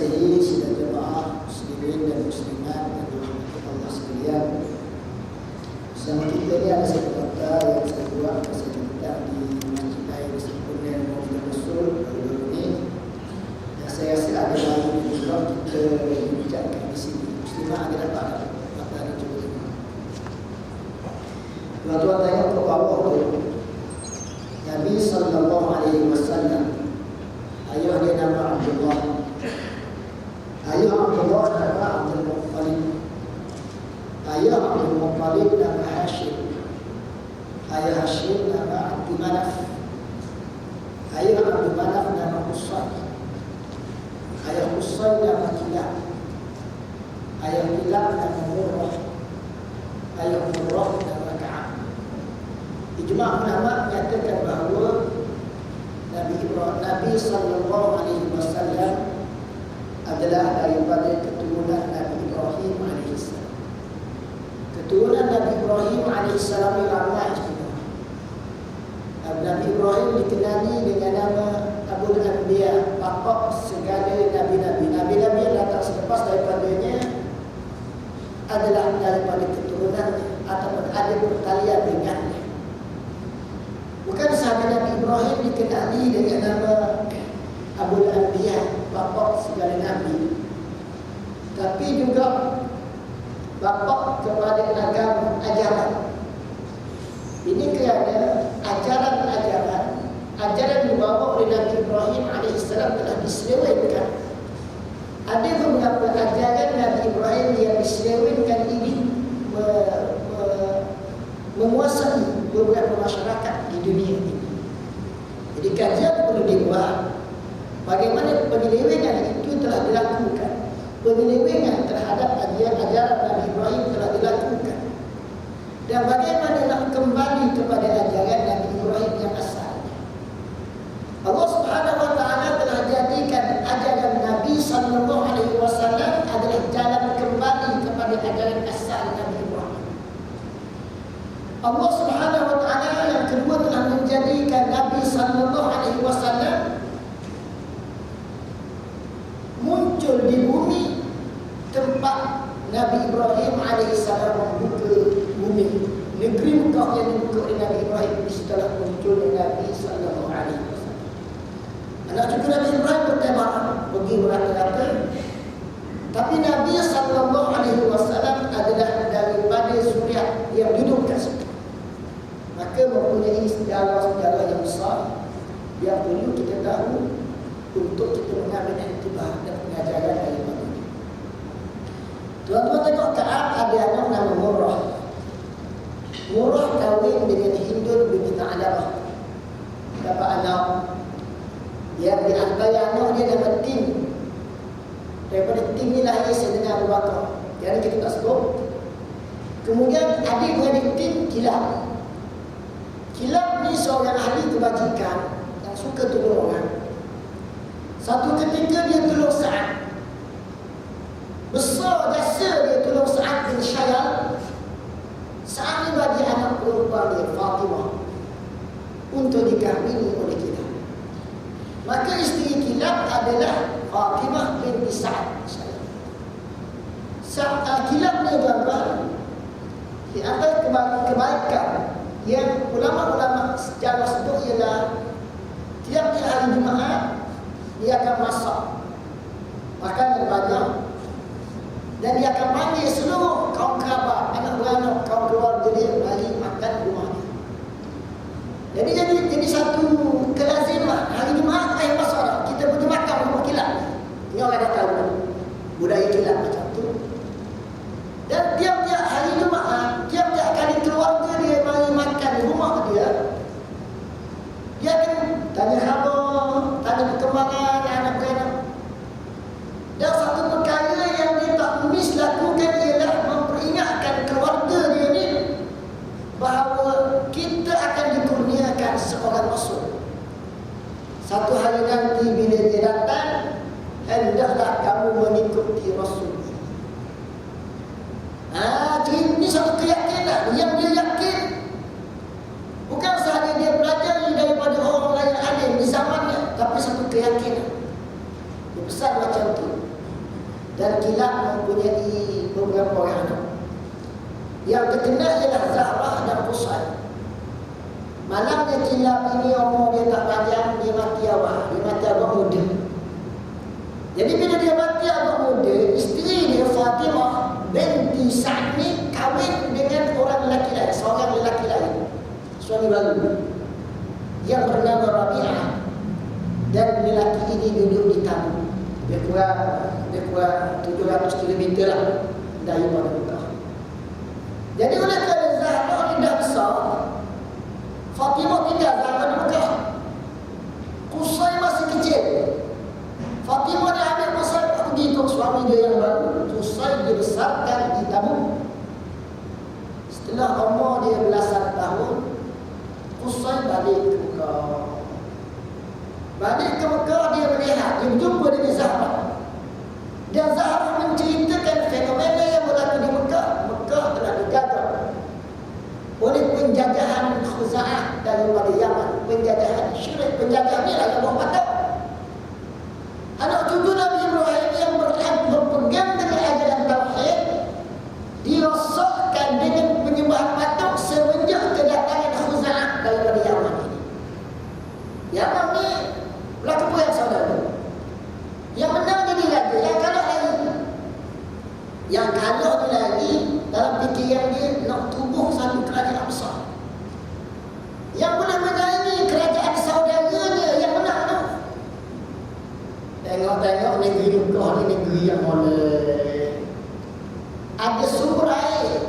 kasihi sidang jemaah muslimin dan muslimat yang dirahmati Allah sekalian. Bersama kita ini ada satu kata yang saya buat saya minta di Masjid Air Sempurna Maulid Rasul baru ini. Dan saya rasa ada baru juga kita bicarakan di sini. Muslimah ada dapat mata dan cuba tengok. Tuan-tuan tengok ke bawah tu. Nabi sallallahu alaihi wasallam, ayah dia nama Abdullah. Ayah Abdullah nama Abdul Muttalib. Ayah Abdul Muttalib nama Hashim. Ayah Hashim nama Abdul Manaf. Ayah Abdul Manaf nama Qusay. Ayah Qusay nama Kilab. Ayah Kilab nama Murrah. Ayah Murrah nama Ka'ab. Ijma' ulama menyatakan bahawa Nabi sallallahu alaihi wasallam adalah daripada keturunan Nabi Ibrahim alaihissalam. Keturunan Nabi Ibrahim alaihissalam yang ramai sebenarnya. Nabi Ibrahim dikenali dengan nama Abul Anbiya, bapa segala nabi-nabi. Nabi-nabi yang datang selepas daripadanya adalah daripada keturunannya ataupun ada pertalian dengannya. Bukan sahaja Nabi Ibrahim dikenali dengan nama Abul Anbiya, bapa segala nabi, tapi juga bapa kepada agama ajaran. Ini kerana ajaran yang dibawa oleh Nabi Ibrahim alaihissalam telah diselewengkan. Ada beberapa ajaran Nabi Ibrahim yang diselewengkan ini menguasai beberapa masyarakat di dunia ini. Jadi kajian perlu dibuat bagaimana penyelewengan itu telah dilakukan. Penyelewengan terhadap ajaran Nabi Ibrahim telah dilakukan. Dan bagaimana nak kembali kepada ajaran Nabi Ibrahim yang asalnya. Allah Subhanahu wa taala telah jadikan ajaran Nabi sallallahu alaihi wasallam adalah jalan kembali kepada ajaran asal Nabi Ibrahim. Allah Subhanahu wa taala yang kedua telah menjadikan Nabi sallallahu alaihi wasallam muncul di bumi tempat Nabi Ibrahim alaihissalam membuka bumi. Negeri Mekah yang dibuka oleh Nabi Ibrahim setelah munculnya Nabi sallallahu alaihi wasallam. Anak cucu Nabi Ibrahim bertembak pergi merata-rata. Tapi Nabi sallallahu alaihi wasallam adalah daripada zuriat yang duduk kat situ. Maka mempunyai sejarah yang besar yang perlu kita tahu untuk kita mengambil iktibar dan pengajaran daripada ini. Tuan-tuan tengok Ka'ab ada anak nama Murrah. Murrah kahwin dengan Hindun binti Ta'labah. Dapat anak. Yang di antara anak dia nama Tim. Daripada Tim ni lahir Sayyidina Abu Bakar. Yang kita tak sebut. Kemudian adik-beradik Tim Kilab. Kilab ni seorang ahli kebajikan yang suka tolong orang. Satu ketika dia tolong Sa'ad. Besar jasa dia tolong Sa'ad bin Syayal. Sa'ad ni bagi anak perempuan dia, Fatimah, untuk dikahwini oleh Kilab. Maka isteri Kilab adalah Fatimah binti Sa'ad bin Syayal. Kilab ni tuan-tuan, di antara kebaikan yang ulama-ulama sejarah sebut ialah tiap-tiap hari Jumaat dia akan masak makanan banyak dan dia akan panggil seluruh kaum kerabat, anak beranak, kaum keluarga dia mari makan rumah dia. Jadi satu kelazimah hari Jumaat akhir masak kita pergi makan rumah Kilab. Ini orang dah tahu budaya Kilab macam tu. Dan tiap-tiap hari Jumaat, tiap-tiap kali keluarga dia mari makan di rumah dia akan tanya khabar, tanya perkembangan anak-anak. Dan satu perkara yang dia tak miss lakukan ialah memperingatkan keluarga dia ni bahawa kita akan dikurniakan seorang rasul. Satu hari nanti bila dia datang, hendaklah kamu mengikuti rasul. Ini satu keyakinan yang dia yakin. Bukan sahaja dia belajar daripada orang lain alim di zamannya, tapi satu keyakinan. Dia pesan macam tu. Dan Kilab mempunyai beberapa orang anak. Yang terkenal ialah Zahrah dan Qusay. Malangnya Kilab ini umur dia tak panjang, dia mati awal, dia mati agak muda. Jadi bila dia mati agak muda, isteri dia Fatimah binti Sa'd ni kahwin dengan orang lelaki lain, seorang lelaki lain, suami baru yang bernama Rabi'ah. Dan lelaki ini duduk di Tabuk. Dia kurang 700 km lah dari Mekah. Jadi oleh kerana Zahrah ni dah besar, Fatimah tinggal Zahrah di Mekah. Qusay masih kecil. Fatimah dia ambil Qusay pergi untuk suami dia yang baru. Qusay dibesarkan di Tabuk. Setelah umur dia belasan tahun, Qusay balik ke Mekah. Balik ke Mekah, dia melihat, dia berjumpa dengan Zahrah. Dan Zahrah menceritakan fenomena yang berlaku di Mekah. Mekah telah dijajah oleh penjajahan Khuza'ah daripada Yaman. Penjajahan syirik, penjajah ni lah yang bawa patah. Anak cucu Nabi Ibrahim yang berpegang dengan ajaran Tauhid dirosakkan dengan penyembahan patung semenjak kedatangan Khuza'ah daripada Yaman ini. Yaman ni berlaku perang saudara. Yang menang jadi raja, yang kalah lagi. Yang kalah ni lagi dalam fikiran dia nak tubuh satu kerajaan besar. Yang boleh menyaingi kerajaan saudaranya yang menang tu. Tengok-tengok negeri Mekah ni negeri yang molek. Ada sumber air.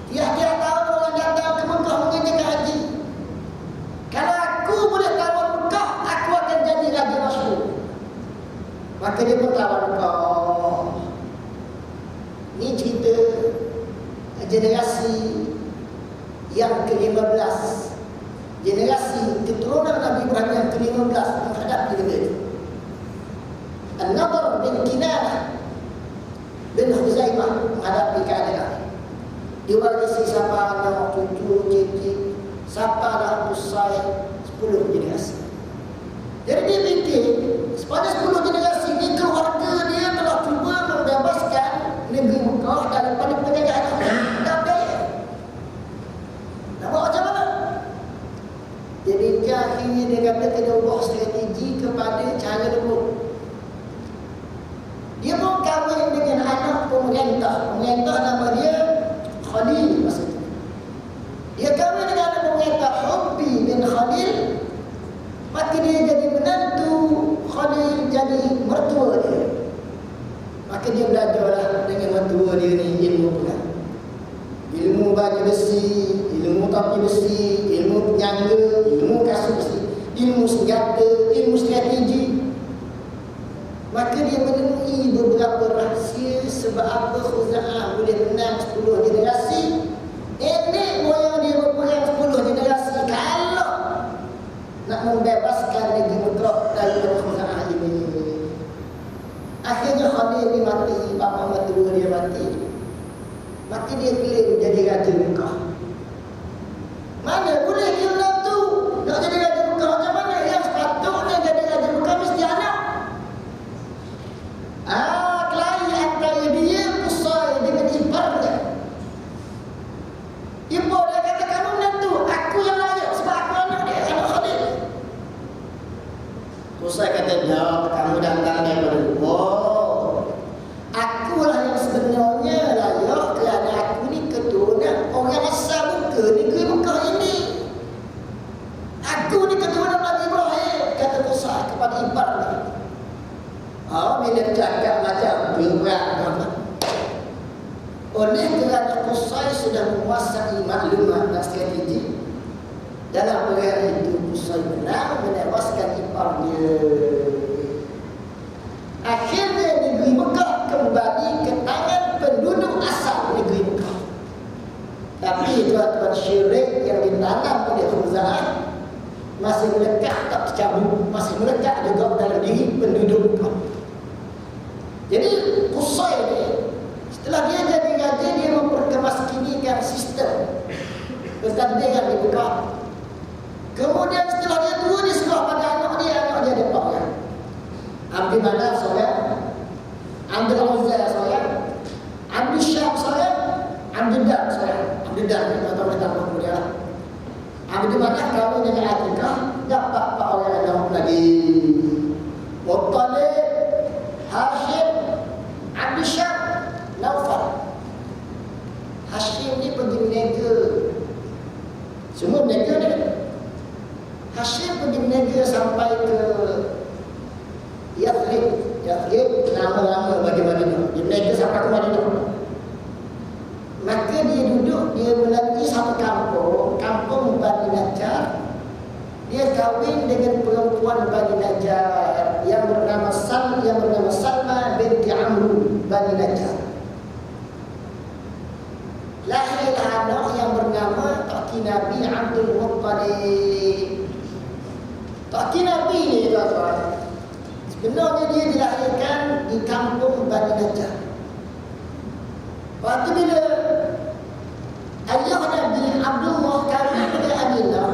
Tiap-tiap tahun orang datang ke Mekah mengerjakan haji. Kalau aku boleh tawan Mekah, aku akan jadi raja masyhur. Maka dia pun tawan Mekah. Ini cerita generasi yang ke-15. Generasi keturunan Nabi Ibrahim yang ke-15 menghadap di negeri. An-Nadhr bin Kinanah bin Huzaimah menghadapi keadaan. Diwarisi siapa anak, cucu, cicit, siapa dah Qusay 10 generasi. Jadi dia fikir, pada 10 generasi ini keluarga dia telah cuba membebaskan negeri Mekah daripada penjajahan Arab. Tak daya. Nak buat macam mana? Jadi akhirnya dia kata kena ubah strategi kepada cara dulu. Dia pun kahwin dengan anak pemerintah. Pemerintah nama dia Khalil masa itu. Dia kahwin dengan anak pemerintah Hubbi bin Khalil. Maka dia jadi menantu Khalil, jadi mertua dia. Maka dia belajarlah dengan mertua dia ni ilmu pula. Ilmu baju besi, ilmu tapi besi, ilmu penyangga, ilmu kasut besi, ilmu senjata, ilmu strategi. Maka dia menemui beberapa rahsia sebab apa Khuza'ah boleh menang 10 generasi. Nenek moyang dia berperang 10 generasi. Kalau nak membebaskan negeri Mekah daripada Khuza'ah ini. Akhirnya Khalil ni mati, bapa mertua dia mati. Maka dia klaim jadi raja Mekah. Mana boleh dia menantu nak jadi raja Mekah? Macam mana? Yang sepatutnya jadi raja Mekah mesti anak. Kelahi antara dia Qusay dengan iparnya. Ipar dia kata, kamu menantu, aku yang layak sebab aku anak dia, anak Khalil. Qusay kata, dah, kamu datang daripada Allah. Akulah yang sebenarnya layak kerana aku ni keturunan orang asal muka negeri Mekah ini. Aku ni keturunan Nabi Ibrahim, kata Qusay kepada iparnya. Bila cakap macam berat. Oleh kerana Qusay sudah menguasai maklumat dan strategi, dalam perang itu Qusay menang menewaskan ipar dia. Akhirnya negeri Mekah kembali ke tangan penduduk asal negeri Mekah. Tapi tuan-tuan syirik yang ditanam oleh Khuza'ah masih melekat tak tercabut, masih melekat juga dalam diri penduduk Mekah. Jadi Qusay ni setelah dia jadi raja, dia memperkemaskinikan sistem pertandingan di Mekah. Kemudian setelah dia tua, dia serah pada anak dia dapat kan. Abdi Manaf seorang, Abdul Uzza saya, Abdul Syam saya, Abdul Dar saya. Abdul Dar kita tahu kita kemudian. Abdul Manaf kawin dengan Atikah, dapat pak orang yang lagi. Muttalib, Hashim, Abdul Syam, Naufal. Hashim ni pergi menega. Semua menega ni. Hashim pergi menega sampai ke Yathrib. Yathrib nama-nama bagi Madinah. Dia menega sampai ke Madinah. Maka dia duduk, dia melalui satu kampung, kampung Bani Najjar. Dia kahwin dengan perempuan Bani Najjar yang bernama Salma binti Amru Bani Najjar. Lahirlah anak yang bernama Taki Nabi Abdul Muttalib. Taki Nabi ni tuan-tuan, sebenarnya dia dilahirkan di kampung Bani Najjar. Waktu bila ayah Nabi Abdullah kahwin dengan Aminah,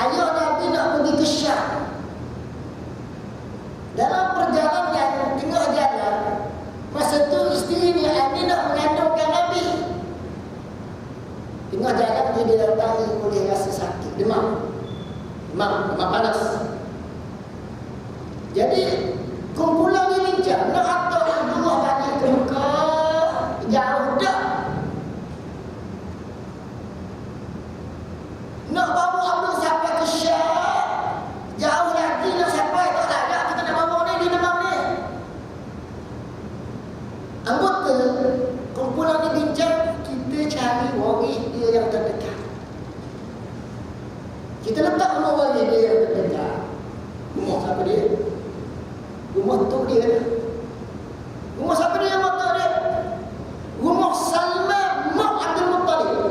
ayah Nabi nak pergi ke Syam. Dalam perjalanan, tengah jalan, masa tu isteri ni Aminah mengandungkan Nabi. Tengah jalan dia didatangi oleh rasa sakit, demam panas. Jadi kumpulan ni bincang nak hantar Abdullah balik ke Mekah, jauh dah. Nak bawa Abdul sampai ke Syam, jauh lagi nak sampai, tak ada kita nak bawa ni di demam ni. Anggota kumpulan ni bincang, kita cari waris dia yang terdekat. Kita letak rumah waris dia yang terdekat. Rumah siapa dia? Rumah tu dia. Rumah siapa dia? Rumah tu dia. Rumah Salma mak Abdul Muttalib.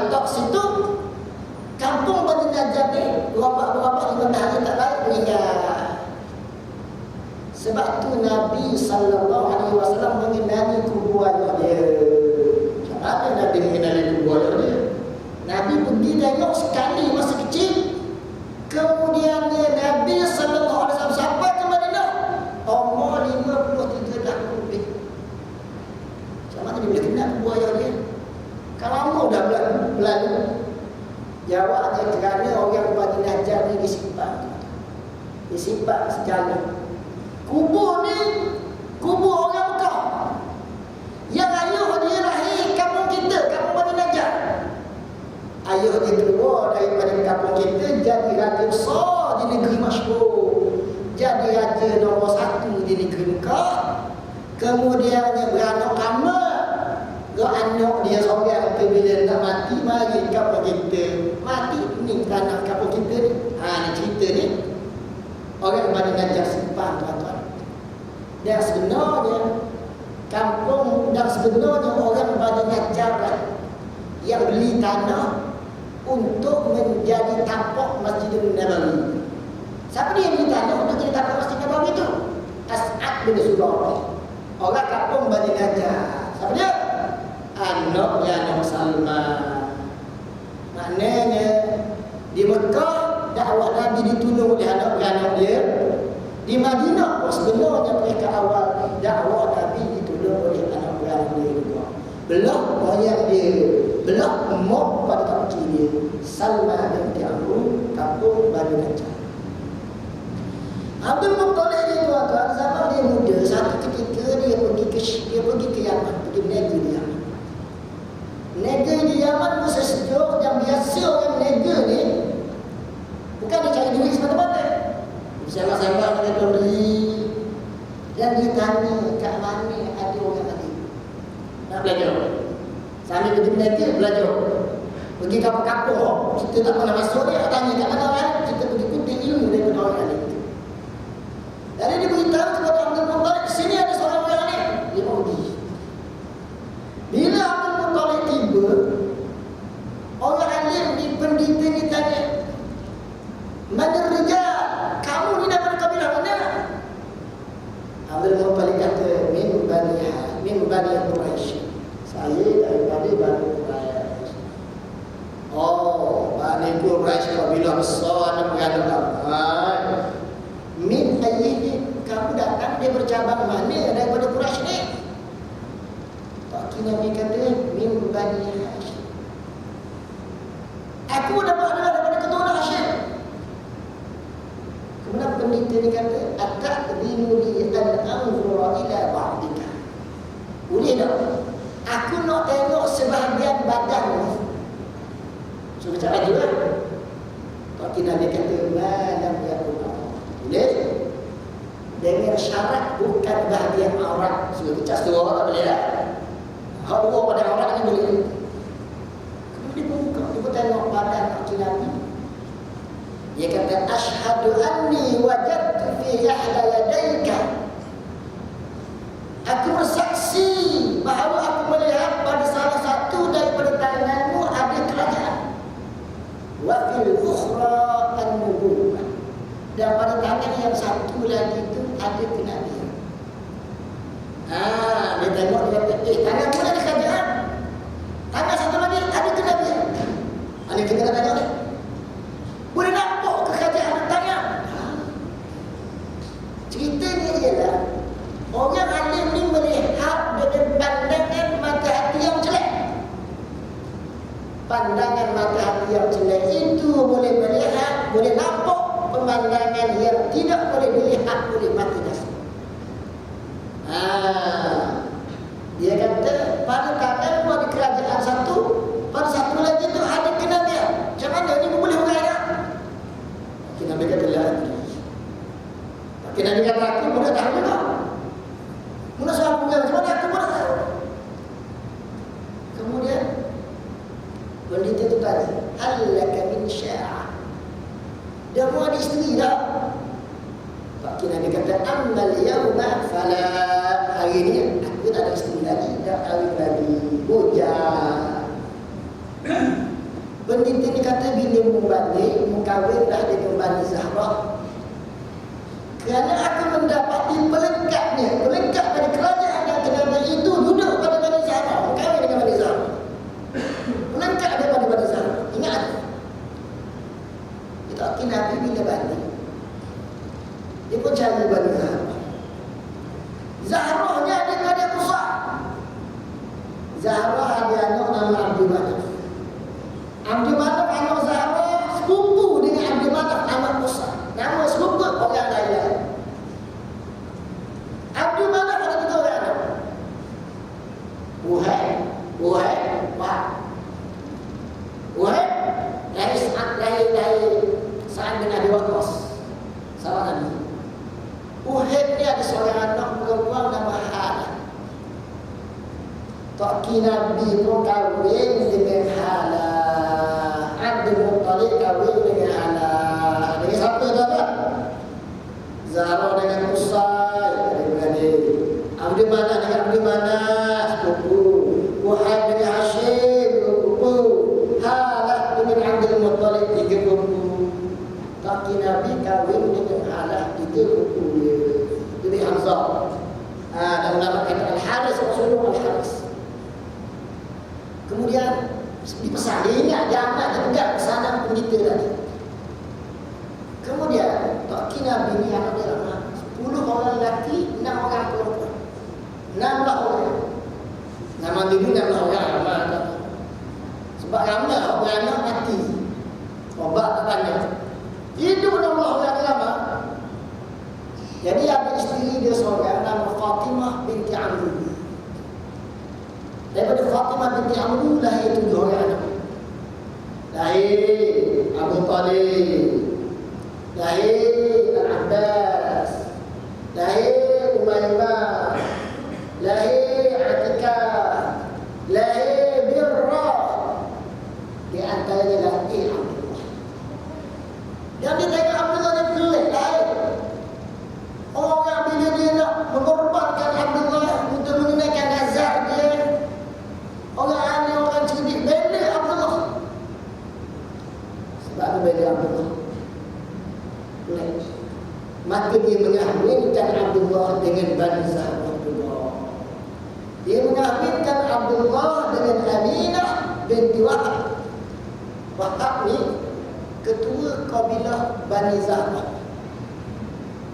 Letak situ. Kampung Bani Najjar ni berapa 5 hari tak baik meninggal. Sebab tu Nabi SAW mengenali kubur ayah dia. Macam mana Nabi mengenali kubur ayah dia? Nabi pergi tengok sekali masa kecil. Kemudian Nabi SAW sampai ke Madinah, umur 53 tahun lebih. Macam mana dia boleh kenal kubur ayah dia? Kalau lama dah berlalu. Jawabnya kerana orang Bani Najjar ni disimpan sejalan. Kubur ni kubur orang Mekah. Yang ayah dia lahir kampung kita, kampung Bani Najjar. Ayah dia keluar daripada kampung kita, jadi raja besar di negeri masyhur, jadi raja nombor 1 di negeri Mekah. Kemudian dia beranak amat. Anak dia seorang tu bila nak mati, mari kampung kita mati, ni anak kampung kita ni. Ni cerita ni orang Bani Najjar simpan, tuan-tuan. Dan sebenarnya orang Bani Najjar yang beli tanah untuk menjadi tapak Masjidil Nabawi. Siapa dia yang beli tanah untuk jadi tapak Masjidil Nabawi itu? As'ad bin Zurarah, orang kampung Bani Najjar. Siapa dia? Anak Salma. Maknanya di Mekah dakwah Nabi ditolong oleh anak-anak dia. Di Madinah sebenarnya mereka awal dakwah Nabi ditolong oleh anak-anak dia juga. Belah moyang dia, belah mak pada kaki dia, Salma binti Amru, kampung Bani Najjar. Abdul Muttalib ni tuan-tuan, zaman dia muda, satu ketika dia pergi ke Yaman, pergi berniaga di Yaman. Berniaga di Yaman pun sesejuk, yang biasa orang berniaga ni bukan dia cari duit semata-mata. Bersama-sama dengan pembeli, dan dia tanya kat mana ada orang lain nak belajar. Sambil pergi berniaga, belajar. Pergi kampung-kampung, kita tak pernah masuk dia, tanya kat mana orang, kita pergi kutip ilmu daripada orang lain. Jadi dia beritahu kepada Abdul Muttalib, sini ada seorang orang lain. Dia pergi. Bila Abdul Muttalib tiba, orang alim ni, pendeta ni tanya, mana rijal? Kamu ni daripada kabilah mana? Abdul Muttalib kata, min Bani Quraisy. Saya daripada Bani Quraisy. Oh, Bani Quraisy kabilah besar dan beragam. Min ayyihi cabang mana daripada Quraisy ni? Tak kira Nabi kata min Bani Hashim. Aku dapat adalah daripada keturunan Hashim. Kemudian pendeta ni kata, "Ataqdinu li an anzura ila ba'dika." Boleh tak? Aku nak tengok sebahagian badanmu. So macam lagi lah. Tapi Nabi kata, "Malam yakun." Boleh? Dengan syarat bukan bahagian aurat. So kita setua tak boleh lah. Kalau buat pada aurat ni boleh. Kemudian dia buka, dia pun tengok badan kaki Nabi. Dia kata, "Ashhadu anni wajadtu fi ihda yadayka." Aku bersaksi bahawa aku melihat pada salah satu daripada tanganmu ada kerajaan. Wa fil ukhra an-nubuwwah. Dan pada tangan yang satu lagi itu ada kenabian. Dia tengok dia kata, tangan pun ada kerajaan. Tangan satu lagi ada kenabian. Ini kita nak tengok ni. Boleh nampak kerajaan tangan. Ceritanya ialah orang alim ni melihat dengan pandangan mata hati yang jelek. Pandangan mata hati yang jelek itu boleh melihat, boleh nampak pemandangan yang tidak boleh dilihat oleh mata jasad. Dia kata pada tangan ada kerajaan satu, pada satu lagi itu ada kenabian. Macam mana ni boleh berkaya? Nabi kata lagi. Tapi Nabi kata aku pun dah tahu tak? Mula soal punya macam mana aku pun dah tahu. Kemudian pendeta itu tanya, "Hal laka min sya'ah?" Dia mau ada isteri tak? Pak Nabi kata, "Ammal yawma fala." Hari ni aku tak ada isteri lagi, dah kahwin lagi, bujang. Pendeta ni kata bila mukawinlah dengan Bani Zahra. Kerana aku mendapati pelengkapnya, pelengkap dari kerajaan yang kenabian itu duduk pada Bani Zahra, mukawin dengan Bani Zahra. Pelengkap daripada Bani Zahra. Ingat. Tapi Nabi bila balik, dia pun cari Bani Zahra. Zahrahnya adik-adik besar. Zahra ada anak nama Abdul Manaf. Abdul Manaf anak Zahra sepupu dengan Abdul Manaf anak Musa. Nama sepupu orang lain. Abdul Manaf ada 3 orang anak. Wahab. Lahir Sa'ad bin Abi Waqqas, sahabat Nabi. Uhud ni ada seorang anak perempuan nama Halah. Taki Nabi pun kahwin dengan Halah. Abdul Muttalib kahwin dengan Halah. Dengan siapa tak? Zahra dengan Qusay, adik-beradik. Abdul Manaf dengan Abdul Manaf, sepupu. Uhud dengan Hashim, sepupu. Halah dengan Abdul Muttalib, 3 sepupu. Kaki Nabi kahwin dengan Halah 3 sepupu dia. Jadi Hamzah. Dan ulama kata Al-Haris, Rasulullah Al-Haris. Kemudian dipesan, dia ingat, dia amat, dia pegang pesanan pendeta tadi. Kemudian kaki Nabi ni anak dia lama, 10 orang lelaki, 6 orang perempuan. 16 orang. Nama dulu 16 orang ramai. Sebab ramai orang anak mati. Obat tak tanya. Hidup 16 orang lama. Jadi ada isteri dia seorang nama Fatimah binti Amr. Daripada Fatimah binti Amr lahir 7 orang anak. Lahir Abu Talib, lahir Al-Abbas, lahir Umaymah, lahir Atikah, lahir Birrah. Di antaranya lahir Abdullah. Yang dia tengok Abdullah ni pelik lahir. Orang bila dia nak mengorbankan Abdullah untuk menunaikan nazar dia, orang aneh, orang cerdik, bela Abdullah. Sebab apa bela Abdullah? Maka dia mengahwinkan Abdullah dengan Bani Zahra. Dia mengahwinkan Abdullah dengan Aminah binti Wahab. Wahab ni ketua kabilah Bani Zahra.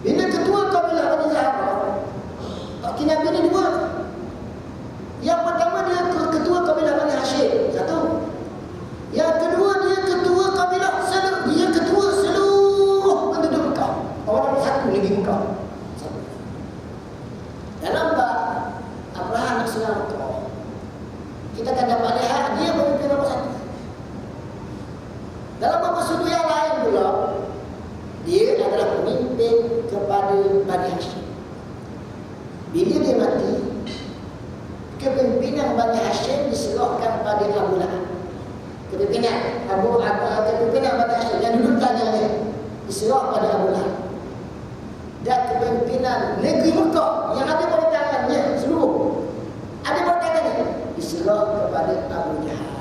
Bila ketua kabilah Bani Zahra, negeri Mekah. Dalam bab Abraham nak serang Mekah, kita akan dapat lihat dia pemimpin nombor satu. Dalam bab sudut yang lain pula, dia adalah pemimpin kepada Bani Hashim. Bila dia mati, kepimpinan Bani Hashim diserahkan pada Abu Lahab. Kepimpinan Bani Hashim yang duduk tangannya diserah pada Abu Lahab. Dan kepimpinan negeri Mekah yang ada pada tangannya seluruh, ada pada tangannya, diserah kepada Abu Jahal.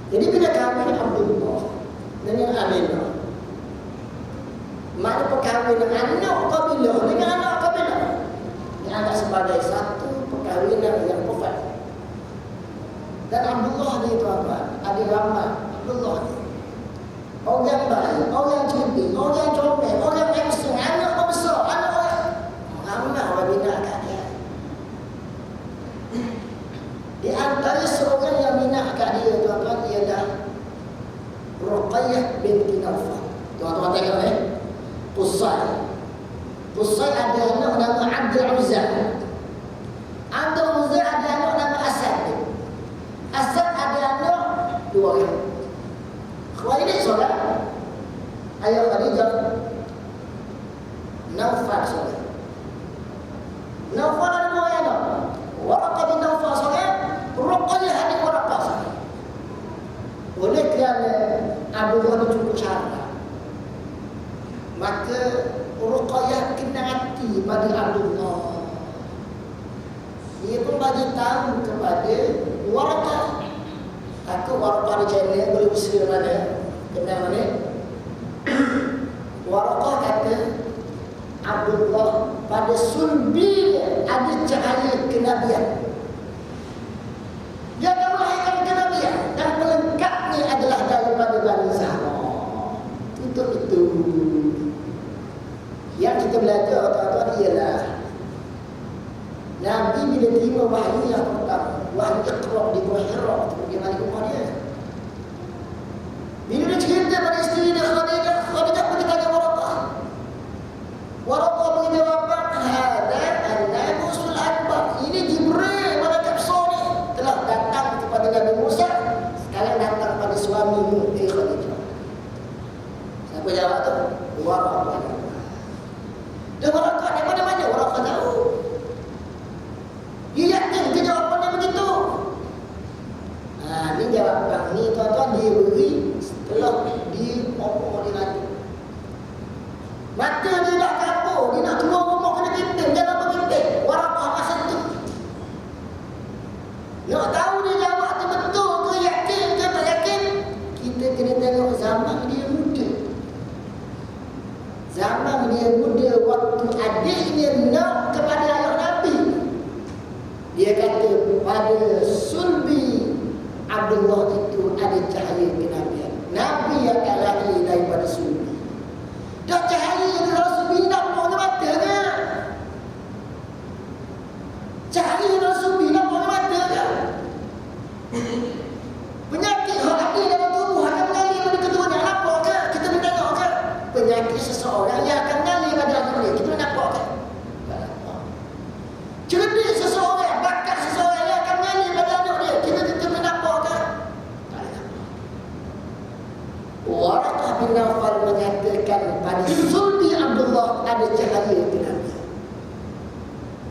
Jadi bila kahwin Abdullah dengan Aminah, mana perkahwinan anak kabilah dengan anak kabilah, dianggap sebagai satu perkahwinan yang perfect. Dan Abdullah ni tuan-tuan, adik ramai Abdullah ni, orang baik, orang cerdik, orang comel, orang ekstrim, anak besar, anak orang ramai orang minat kat dia. Di antara seorang yang minat kat dia tuan-tuan ialah Ruqayyah binti Nawfal. Tuan-tuan tengok ni, Qusay ada anak nama Abdul Uzza. Abdul Uzza ada anak nama Asad. Asad ada anak dua orang. Khuwailid seorang, ayah Khadijah. Nawfal seorang. Nawfal ada dua anak. Waraqah bin Nawfal seorang, Ruqayyah adik Waraqah seorang. Oleh kerana Abdullah itu cukup cara, maka Ruqayyah kena hati pada Abdullah. Dia pun bagi tahu kepada Waraqah. Aku Waraqah di channel boleh usia mana, kenal mana. Waraqah kata Abdullah pada sulbi ada cahaya kenabian. Dia akan melahirkan kenabian dan pelengkapnya adalah daripada Bani Zahra. Itu. Yang kita belajar tuan-tuan ialah Nabi bila terima wahyu yang pertama, wahyu Iqra di Gua Hira, dia balik rumah dia. Bila dia cerita pada isteri dia Khadijah pun dia tanya Waraqah. Waraqah bagi jawapan, hada an-nabusul akbar. Ini Jibril malaikat besar ni telah datang kepada Nabi Musa, sekarang datang pada suamimu Khadijah. Siapa jawab tu? Waraqah. Dan Waraqah daripada mana? Waraqah tahu. Dia yakin ke jawapannya begitu. Ni jawapan ni tuan-tuan dia beri setelah dia opor dia lagi. Mata dia dah kapur, dia nak keluar rumah kena pinting, jangan berpinting. Waraqah masa tu nak tahu dia jawab tu betul ke, yakin ke tak yakin, kita kena tengok zaman dia muda. Zaman dia muda waktu adiknya nak kepada ayah Nabi, dia kata pada sulbi Abdullah itu ada cahaya kenabian. Nabi akan lahir daripada sulbi. Dah cahaya dalam sulbi ni nampak dengan mata ke? Cahaya dalam sulbi nampak dengan mata ke? Penyakit yang ada dalam tubuh akan mengalir pada ketuanya. Nampak ke? Kita boleh tengok ke? Penyakit seseorang yang akan mengalir pada anak kita boleh nampak ke? Tak nampak. Cerdik seseorang, bakat seseorang yang akan mengalir pada anak dia, kita boleh nampak ke? Tak nampak. Waraqah bin Nawfal menyatakan pada sulbi Abdullah ada cahaya kenabian.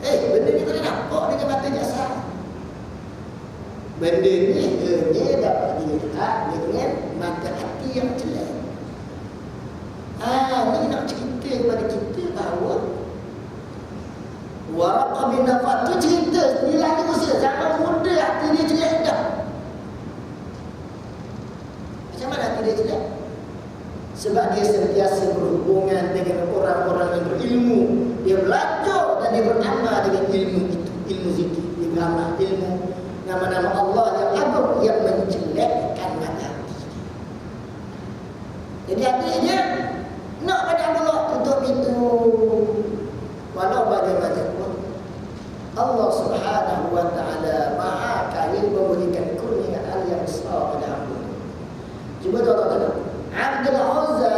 Benda ni boleh nampak dengan mata jasad. Benda ni hanya dapat dilihat dengan mata hati yang jelas. Ni nak cerita kepada kita bahawa Waraqah bin Nawfal tu cerita dia lagi usia zaman muda, hati dia jelas dah. Macam mana hati dia jelas? Sebab dia sentiasa berhubungan dengan orang-orang yang berilmu. Dia belajar dan dia beramal dengan ilmu itu, ilmu zikir. Dia beramal ilmu nama-nama Allah yang agung yang menjelekkan mata hati. Jadi akhirnya nak pada Abdullah tutup itu. Walau bagaimanapun Allah Subhanahu wa taala Maha Kaya memberikan kurniaan yang besar pada Abdullah. Cuba tuan-tuan tengok. Abdul Uzza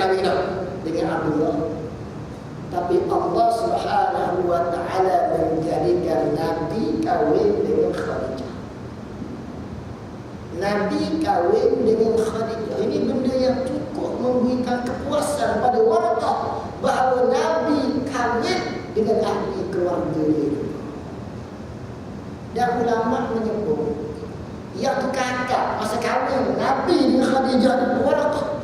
kahwin dengan Abdullah. Tapi Allah Subhanahu wa taala menjadikan Nabi kahwin dengan Khadijah. Nabi kahwin dengan Khadijah. Ini benda yang cukup memberikan kepuasan pada Waraqah bahawa Nabi kahwin dengan ahli keluarga dia. Dan ulama menyebut yang tu kakak masa kahwin Nabi dengan Khadijah dan Waraqah.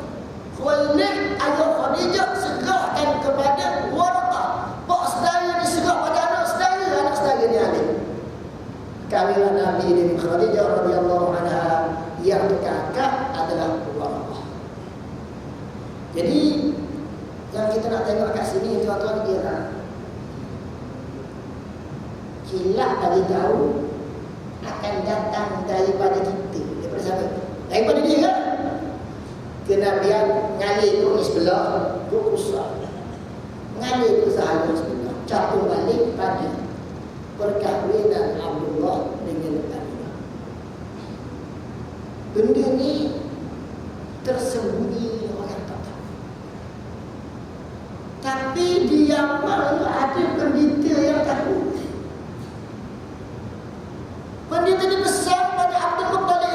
Khuwailid ayah Khadijah serahkan kepada Waraqah. Pak saudara ni serah pada anak saudara ni Ali. Kahwin Nabi dengan Khadijah radhiyallahu anha, yang tu kakak adalah Waraqah. Jadi yang kita nak tengok kat sini tuan-tuan kira kilat dari tahu akan datang daripada kita, daripada siapa? Daripada dia kan? Kenabian ngalir tu ni sebelah, tu usah. Ngalir tu sahaja sebelah. Campur balik pada perkahwinan Abdullah dengan Aminah. Benda ni tersembunyi, orang tak tahu. Tapi di Yaman ada pendeta yang tahu. Pendeta ni besar pada Abdul Muttalib.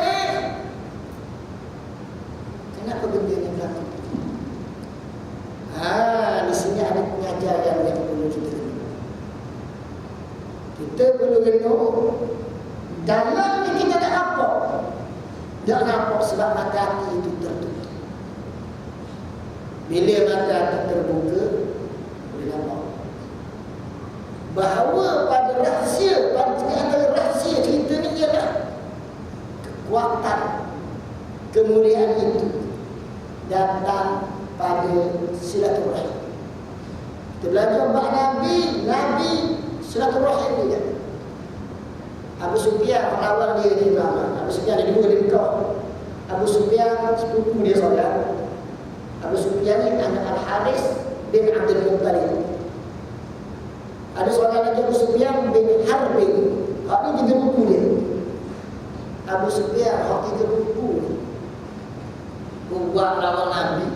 Kenapa benda ni berlaku? Di sini ada pengajaran yang perlu kita dengar. Kita perlu dengar. Dalam ni kita tak nampak. Tak nampak sebab mata hati itu tertutup. Bila mata hati terbuka, boleh nampak bahawa pada rahsia, pada rahsia cerita ni ialah kekuatan kemuliaan itu datang pada silaturahim. Kita belajar bab Nabi silaturahim dia. Abu Sufyan awal dia di Yaman. Abu Sufyan ada dua di Mekah. Abu Sufyan sepupu dia saudara. Abu Sufyan ni anak Al-Haris bin Abdul Muttalib. Ada seorang lagi Abu Sufyan bin Harbin. Hak ni tiga buku dia. Abu Sufyan hak tiga buku. Buat lawan Nabi.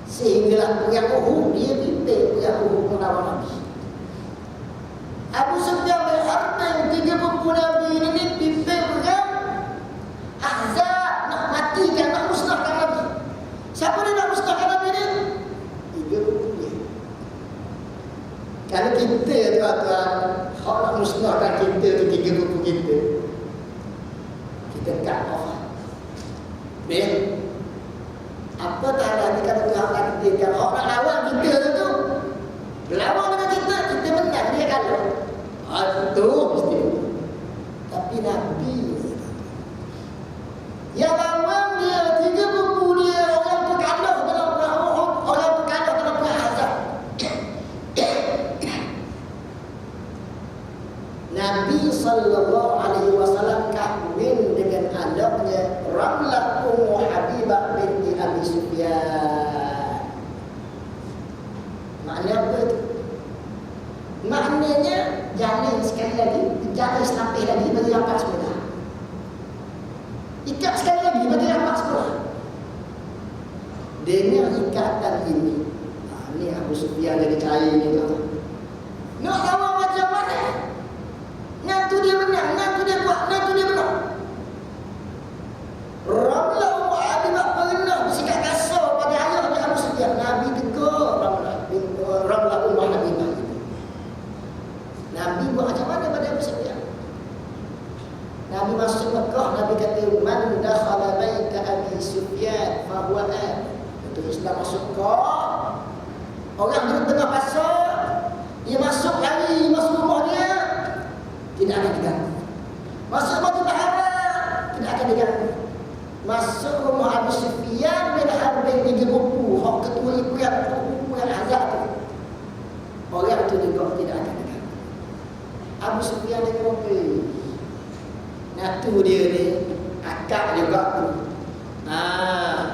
Sehinggalah perang Uhud dia pimpin perang Uhud melawan Nabi. Abu Sufyan bin Harbin tiga buku Nabi ini pimpin perang Ahzab, nak matikan, nak musnahkan Nabi. Siapa dia nak musnahkan Nabi ni? Tiga buku dia. Kalau kita tuan-tuan hak nak musnahkan kita tu tiga buku kita cut off. Baik. Apa tak ada kalau Tuhan takdirkan orang lawan kita tu berlawan dengan kita menang, dia kalah. Itu mesti. Tapi Nabi yang lawan dia, tiga buku dia, orang tu kalah dalam perang Uhud, orang tu kalah dalam perang Ahzab. Nabi sallallahu alaihi wasallam kahwin dengan anaknya Ramlah Ummu Habibah binti Abi Sufyan. Maknanya apa itu? Maknanya jalin sekali lagi, jalin selapih lagi bagi rapat sebelah. Ikat sekali lagi bagi rapat sebelah. Dengan ikatan ini, ini Abu Sufyan jadi cair ni tuan. Nak tahu macam mana? Nanti dia menang, nanti dia buat, nanti dia menang. Ramlah Ummu Habibah pernah bersikap kasar pada ayahnya Abu Sufyan. Nabi tegur Ramlah Ummu Habibah. Nabi buat macam mana pada Abu Sufyan? Nabi masuk Mekah, Nabi kata man dakhala baita Abi Sufyan fa huwa an. Itu Islam masuk Mekah. Orang duduk tengah pasar, dia masuk lari masuk rumah dia, tidak akan diganggu. Masuk Masjidil Haram, tidak akan diganggu. Masuk rumah Abu Sufyan bin Harbin tiga buku, hak ketua buku yang Ahzab tu. Orang tu juga tidak akan diganggu. Abu Sufyan dia kata, natu dia ni akak juga tu.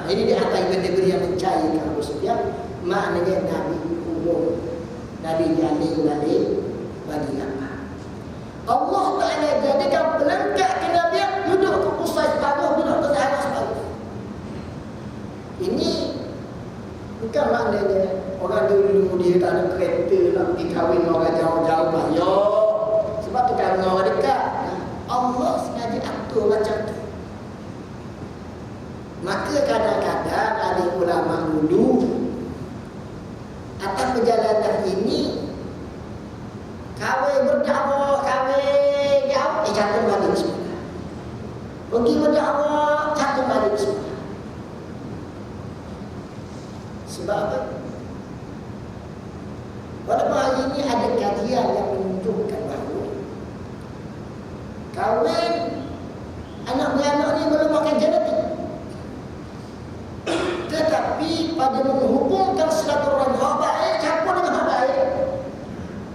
Ini di atas benda-benda yang mencairkan Abu Sufyan. Maknanya Nabi umum, Nabi jalin balik bagi apa? Allah Ta'ala jadikan pelengkap kenabian duduk ke pusat separuh, duduk ke sahabat separuh. Ini malainya orang dulu dia tak ada kereta nak pergi kahwin orang jauh-jauh banyak. Sebab tu kahwin orang dekat. Allah sengaja atur macam tu. Maka kadang-kadang ada ulama dulu atas perjalanan ini kahwin berdakwah, kahwin jauh, jatuh balik semula. Pergi berdakwah, jatuh balik semula. Sebab apa? Walaupun hari ini ada kajian yang menunjukkan bahawa kahwin anak beranak ni merupakan genetik. Tetapi pada menghubungkan silaturahmi hak baik campur dengan hak baik,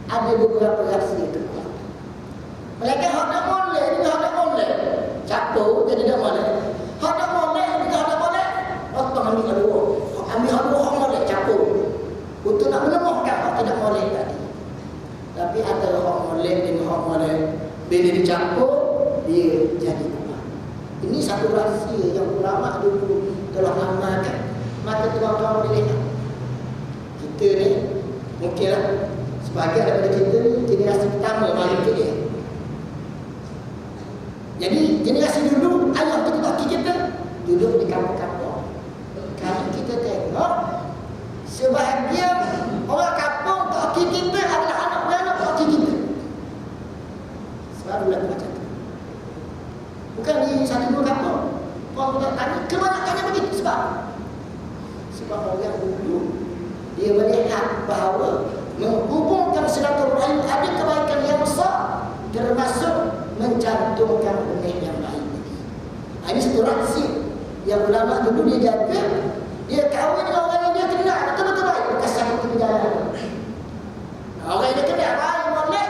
ada beberapa rahsia itu. Mereka hak tak boleh dengan hak tak boleh campur jadi tak boleh. Hak tak boleh dengan hak tak boleh, otong ambil kedua. Ambil hak dua hak boleh campur. Untuk nak menemukan hak tidak boleh tadi. Tapi ada hak boleh dengan hak boleh, bila dicampur dia jadi kuat. Ini satu rahsia yang ulama dulu telah amalkan. Maka tuan-tuan boleh lihat, kita ni mungkinlah sebahagian daripada kita ni generasi pertama balik ke dia. Jadi generasi dulu ayah kita tak kita duduk di kampung-kampung. Kalau kita tengok sebahagian orang kampung tak kita adalah anak-anak tak kita. Sebab bulan macam tu. Bukan di satu dua kampung. Orang tak tanya, kebanyakannya begitu sebab orang dulu dia melihat bahawa menghubungkan silaturahim ada kebaikan yang besar, termasuk mencantumkan benih yang baik. Ini satu rahsia yang ulama dulu dia jaga. Dia kahwin dengan orang yang dia kenal betul-betul baik, bukan satu perjalanan. Orang yang dia kenal baik boleh.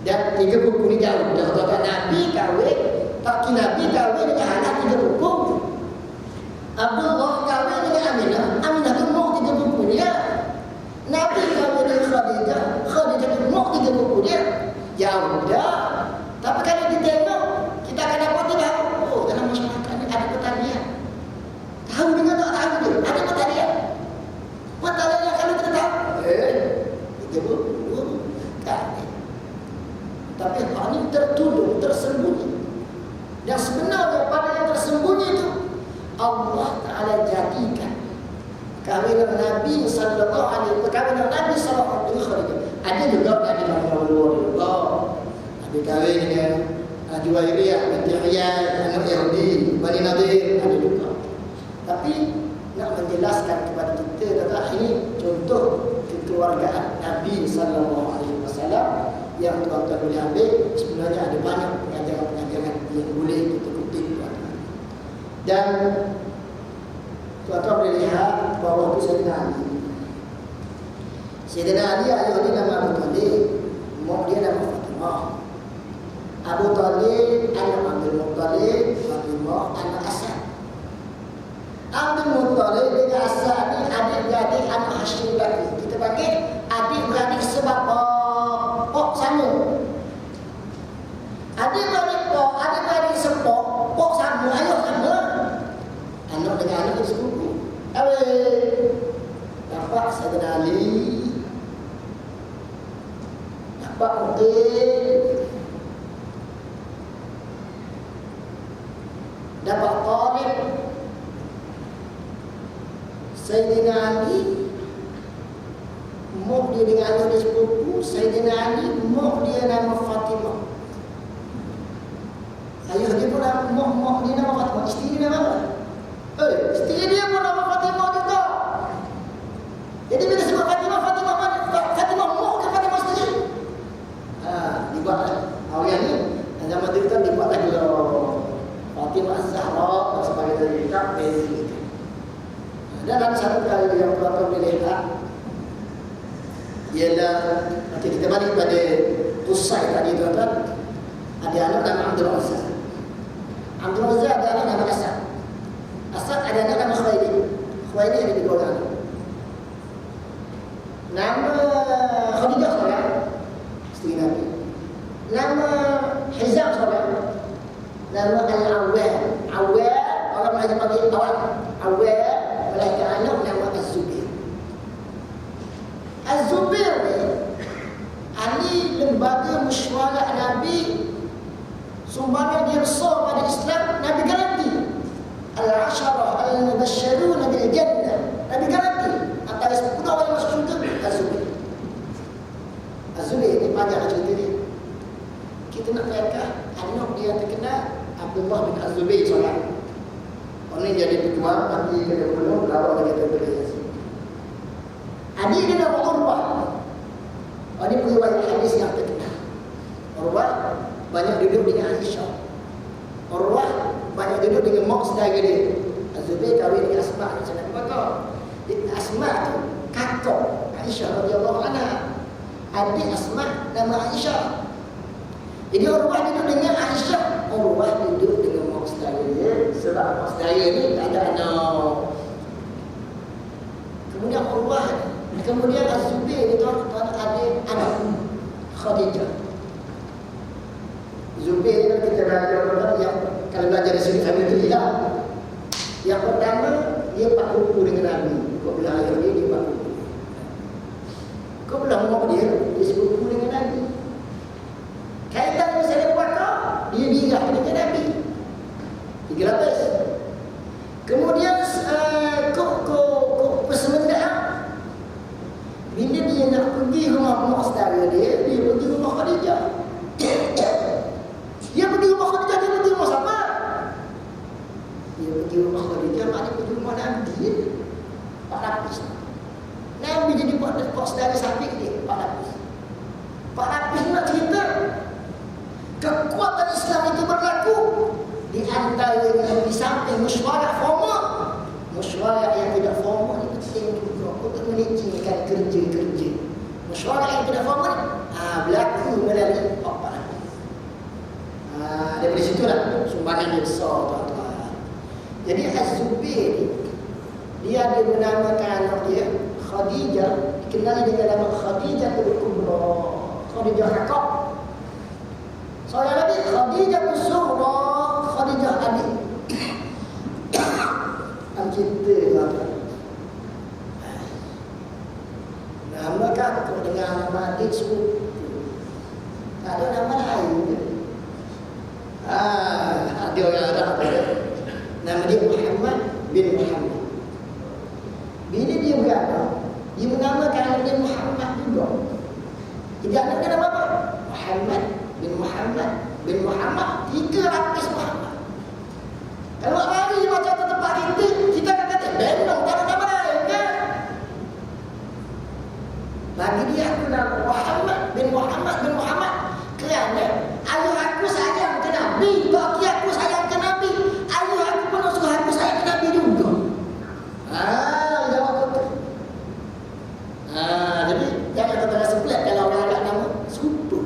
Dan 3 buku ni jauh. Dah kata Nabi kahwin, Pak Nabi kahwin dengan anak 3 buku. Abdullah kahwin dengan Aminah. Aminah tu mau 3 buku dia. Nabi kahwin dengan Khadijah. Khadijah tu mau 3 buku dia. Jauh dah. Tapi kalau kita tengok, kita akan dapat tahu. Oh, dalam masyarakat ni ada pertanian. Tahu dengan tak tahu tu, ada pertanian. Pertanian kalau kita tahu. 3 buku. Tak. Tapi hal ini tertuduh, tersembunyi. Dan sebenarnya pada yang tersembunyi itu Allah Ta'ala jadikan kahwinan Nabi sallallahu alaihi wasallam, kahwinan Nabi sallallahu alaihi wasallam. Ada juga Nabi Muhammad juga. Nabi kahwin dengan Juwairiyah binti Hiyad, anak Yahudi, Bani Nadir, ada juga. Tapi nak menjelaskan kepada kita tentang ini contoh kekeluargaan Nabi sallallahu alaihi wasallam yang tuan-tuan boleh ambil. Sebenarnya ada banyak pengajaran-pengajaran yang boleh kita kutip. Dan tuan-tuan boleh lihat bahawa itu Sayyidina Ali. Sayyidina Ali ayah dia nama Abu Talib, mak dia nama Fatimah. Abu Talib anak Abdul Muttalib, Fatimah anak Asad. Abdul Muttalib dengan Asad ni adik-beradik anak Hashim lagi. Kita panggil adik-beradik sebab pok sama. Adik-beradik pok, adik-beradik sepok, pok sama, ayah sama. Anak dengan anak itu sepupu. Dapat Sayyidina Ali, dapat Muqil, dapat Talib. Sayyidina Ali mak dia dengan anak dia sepupu. Sayyidina Ali mak dia nama Fatimah. Ayah dia pun mak dia nama Fatimah. Isteri dia nama apa? Isteri dia pun nama Fatimah juga. Jadi bila sebut Fatimah, Fatimah mana? Fatimah mak ke Fatimah isteri? Dibuat orang ni zaman dulu kan dibuat lagi Fatimah Zahra dan sebagainya. Tak beza. Dan ada satu kali yang tuan-tuan boleh lihat, ialah nanti kita balik pada Qusay tadi tuan-tuan. Ada anak nama Abdul Aziz. Abdul Aziz ada anak nama Asad. Asad ada anak nama Khuwailid. Khuwailid ada 2 orang. Nama Khadijah seorang, isteri Nabi. Nama Hizam seorang. Nama Al-Awwal. Awwal orang Melayu panggil awal. Awwal melahirkan anak nama Az-Zubair. lembaga mesyuarat Nabi, sumbangan dia besar pada Islam, Nabi garanti. Al-Asharah al-Mubashsharuna bil Jannah, Nabi garanti antara 10 orang yang masuk syurga Az-Zubair. Az-Zubair ni panjang cerita dia. Kita nak kata anak dia terkenal Abdullah bin Az-Zubair solat. Orang ni jadi ketua, nanti kena belum lawan lagi terberes. Adik dia nama Urwah. Ini periwayat hadis yang terkenal. Urwah banyak duduk dengan Aisyah. Urwah banyak duduk dengan mak saudara dia. Az-Zubair kahwin dengan Asma' macam mana kata? Asma' tu kakak Aisyah radhiyallahu anha. Adik Asma' nama Aisyah. Jadi Urwah duduk dengan Aisyah. Urwah duduk dengan mak saudara dia. Sebab mak saudara ni tak ada anak. Kemudian Urwah, kemudian Az-Zubair ni tuan-tuan ada anak Khadijah. Zubair ni kita belajar yang kalau belajar dari sini kami tu tidak. Yang pertama dia pak kuku dengan Nabi. Kau belah ayah dia pak kuku. Kau belah mak dia sepupu dengan Nabi. Kaitan masalah puaka dia birah dengan Nabi. 3 lapis. Kemudian kok persemendaan. Bila dia nak pergi rumah mak saudara dia pergi rumah Khadijah. Dia pergi rumah Khadijah, dia pergi rumah siapa? Dia pergi rumah Khadijah, maknanya pergi rumah Nabi. 4 lapis. Nabi jadi pak saudara sahabat dia, 4 lapis. 4 lapis ni nak cerita kekuatan Islam itu berlaku di antaranya di samping mesyuarat formal. Mesyuarat yang tidak formal ini penting juga untuk melincirkan kerja-kerja. Mesyuarat yang tidak formal berlaku melalui 4 lapis. Daripada situlah sumbangan dia besar, tuan-tuan. Jadi Az-Zubair dia ada menamakan anak dia Khadijah, dikenali dengan nama Khadijah Al-Kubra, Khadijah kakak. Soalnya lagi Khadijah Al-Sughra, Khadijah adik. Cinta tuan-tuan. Nama kakak dengan nama adik sepupu. Tak ada nama lain. Ada orang Arab ada. Nama dia Muhammad bin Muhammad. Bila dia beranak, dia menamakan anak dia Muhammad juga. Jadi anak dia nama apa? Muhammad bin Muhammad bin Muhammad. 3 lapis Muhammad. Kalau hari macam tempat kita akan kata benong, tak ada nama lain kan? Bagi dia aku nama Muhammad bin Muhammad bin Muhammad kerana ayah aku sayang ke Nabi, bagi aku sayang ke Nabi, ayah aku pun suruh aku sayang ke Nabi juga. Jawab betul. Jadi jangan kata rasa pelik kalau orang ada nama serupa.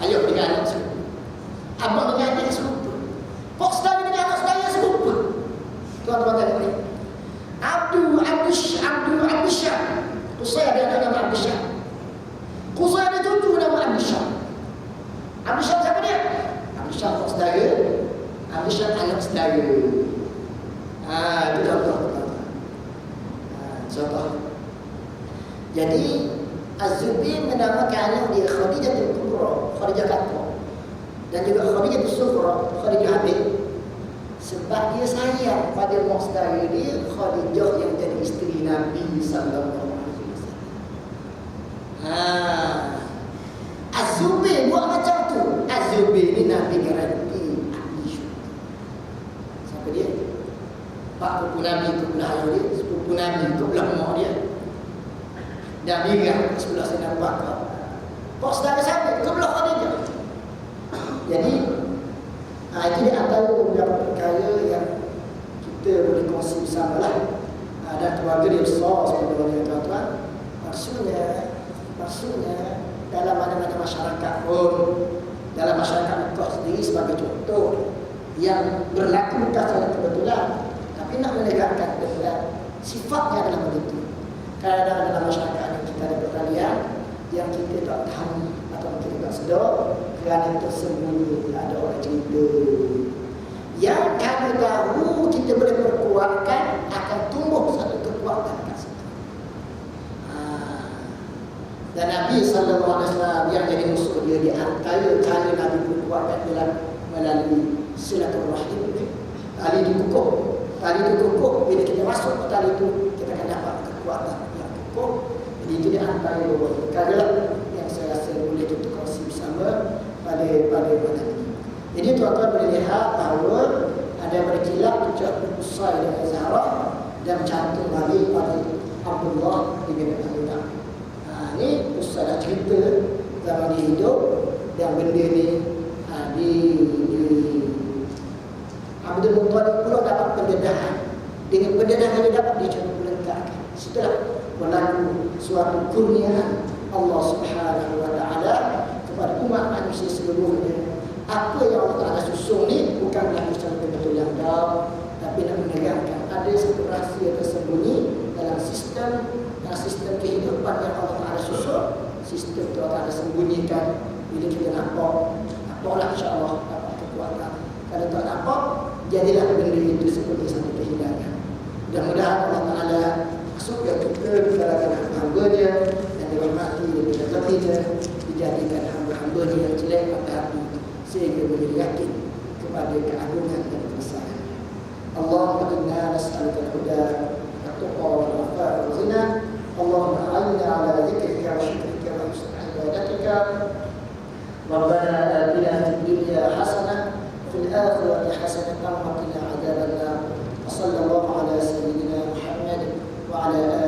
Ayah dengan anak serupa, abang dengan adik serupa, pok saudara dengan anak saudara serupa. Tuan-tuan tengok ni. Abdul Syah. Qusay ada anak nama Abdul Syah. Qusay ada cucu nama Abdul Syah. Abdul Syah siapa dia? Abdul Syah pok saudara, Abdul Syah anak saudara. Itu contoh. Contoh. Jadi Az-Zubair menamakan anak dia Khadijah Al-Kubra, Khadijah kakak. Dan juga Khadijah Al-Sughra, Khadijah adik. Sebab dia sayang pada mak saudara dia Khadijah yang jadi isteri Nabi sallallahu alaihi wasallam. Az-Zubair buat macam tu. Az-Zubair ni Nabi garanti ahli syurga. Siapa dia? Pak sepupu Nabi tu belah ayah dia, sepupu Nabi tu belah mak dia. Dan birah sebelah sini Abu Bakar. Pak saudara siapa? Tu belah Khadijah. Jadi itu dia antara beberapa perkara yang kita boleh kongsi bersama lah. Dan keluarga dia besar sebenarnya tuan-tuan. Maksudnya dalam mana-mana masyarakat pun, dalam masyarakat Mekah sendiri sebagai contoh yang berlaku bukan secara kebetulan, tapi nak menegakkan kebetulan, sifatnya adalah begitu. Kadang-kadang dalam masyarakat yang kita ada perkalian yang kita tak tahu atau kita tak sedar, kerana tersembunyi ada orang cerita. Yang kami tahu kita boleh perkuatkan, akan tumbuh satu kekuatan kat situ. Dan Nabi SAW yang jadi musuh dia di antara cara Nabi berkuatkan dalam melalui silaturahim. Tali dikukuh. Tali dikukuh, bila kita masuk ke tali itu, kita akan dapat kekuatan yang kukuh. Jadi itu di antara dua perkara yang saya rasa boleh kita kongsi bersama pada malam ini. Jadi tuan-tuan boleh lihat bahawa ada berkilap ucap Usai dan Zahra dan cantum balik pada Abdullah bin Abdullah. Ini Usai dah cerita zaman dia hidup dan benda ni di Abdul Muttalib pula dapat pendedahan. Dengan pendedahan dia dapat dicoba letakkan. Setelah berlaku suatu kurniaan Allah Subhanahu wa taala kepada umat manusia seluruhnya. Apa yang Allah Taala susung ni bukanlah secara betul yang dalam, tapi nak menerangkan ada satu rahsia tersembunyi dalam sistem kehidupan yang Allah Taala susung. Sistem itu Allah Taala sembunyikan. Bila kita nampaklah insya-Allah dapat kekuatan. Kalau tak nampak, jadilah benda itu seperti satu kehilangan. Mudah-mudahan Allah Taala masukkan kita di kalangan hamba-Nya dan dirahmati dan dirahmatinya, dijadikan hamba-hamba-Nya yang jelek pada hati sehingga boleh yakin kepada keagungan dan kebesaran. Allahumma inna nas'aluka al-huda wat-tuqa wal-'afafa wal-ghina. Allahumma a'inna 'ala dzikrika wa syukrika wa husni ibadatika. Rabbana atina fid dunya hasanah wa fil akhirati hasanah wa qina 'adzabannar. Wa sallallahu ala sayyidina Muhammad wa ala